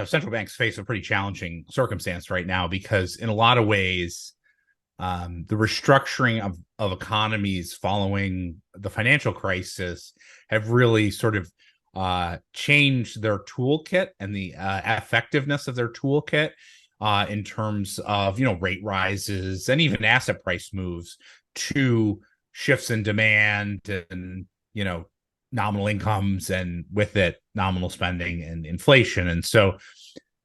central banks face a pretty challenging circumstance right now because in a lot of ways, the restructuring of economies following the financial crisis have really sort of changed their toolkit and the effectiveness of their toolkit in terms of rate rises and even asset price moves to shifts in demand and nominal incomes, and with it nominal spending and inflation. And so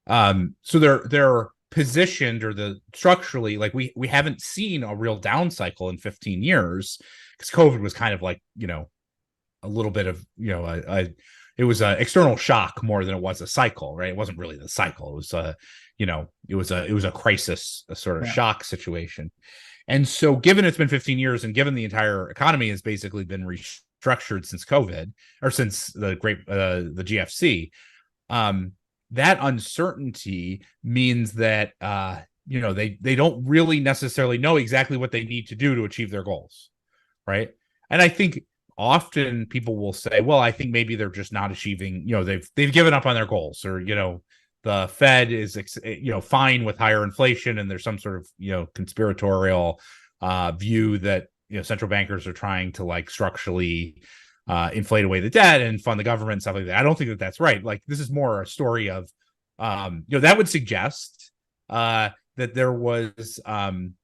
they're positioned, or the structurally, like we haven't seen a real down cycle in 15 years, because COVID was kind of like a little bit of it was an external shock more than it was a cycle, right? It wasn't really the cycle. It was it was a crisis, a sort of shock situation. And so given it's been 15 years and given the entire economy has basically been restructured since COVID, or since the GFC, that uncertainty means that they don't really necessarily know exactly what they need to do to achieve their goals, right? And I think often people will say, well, I think maybe they're just not achieving, they've given up on their goals, or the Fed is fine with higher inflation, and there's some sort of conspiratorial view that central bankers are trying to like structurally inflate away the debt and fund the government and stuff like that. I don't think that that's right. Like, this is more a story of that would suggest that there was planfulness,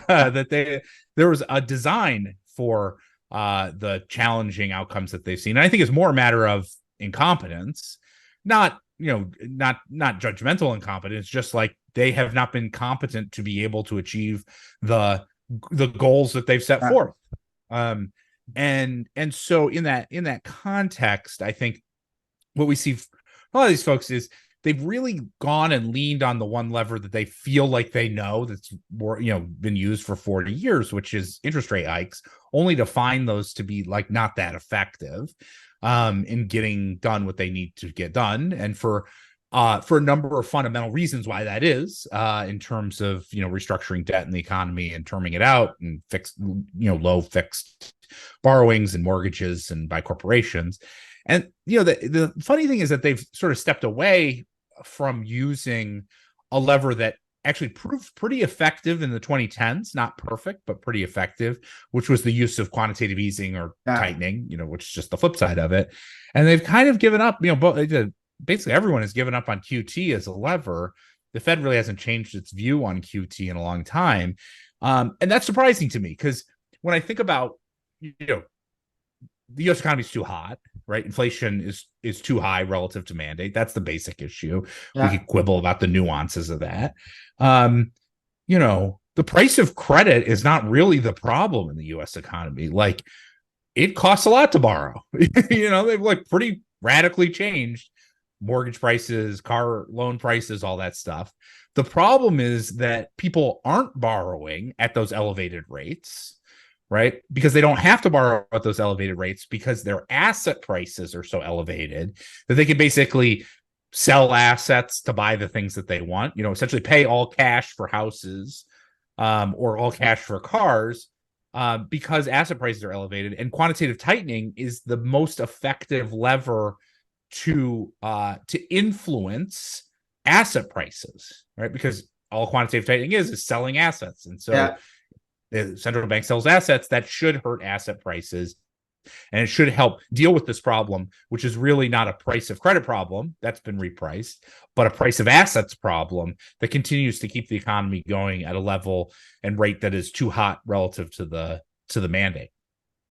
that there was a design for the challenging outcomes that they've seen. And I think it's more a matter of incompetence, not judgmental incompetence, just like they have not been competent to be able to achieve the goals that they've set forth. And so in that context, I think what we see a lot of these folks is they've really gone and leaned on the one lever that they feel like they know that's more, been used for 40 years, which is interest rate hikes, only to find those to be like not that effective in getting done what they need to get done. And for a number of fundamental reasons why that is, in terms of restructuring debt in the economy and terming it out, and fixed low fixed borrowings and mortgages and by corporations. And the funny thing is that they've sort of stepped away from using a lever that actually proved pretty effective in the 2010s, not perfect but pretty effective, which was the use of quantitative easing or tightening, which is just the flip side of it. And they've kind of given up, basically everyone has given up on QT as a lever. The Fed really hasn't changed its view on QT in a long time. And that's surprising to me, because when I think about, the U.S. economy is too hot, right? Inflation is too high relative to mandate. That's the basic issue. We could quibble about the nuances of that. The price of credit is not really the problem in the U.S. economy. Like, it costs a lot to borrow. They've like pretty radically changed mortgage prices, car loan prices, all that stuff. The problem is that people aren't borrowing at those elevated rates, right? Because they don't have to borrow at those elevated rates because their asset prices are so elevated that they can basically sell assets to buy the things that they want, essentially pay all cash for houses, or all cash for cars, because asset prices are elevated. And quantitative tightening is the most effective lever to influence asset prices, right? Because all quantitative tightening is selling assets. And so the central bank sells assets, that should hurt asset prices, and it should help deal with this problem, which is really not a price of credit problem that's been repriced, but a price of assets problem that continues to keep the economy going at a level and rate that is too hot relative to the mandate.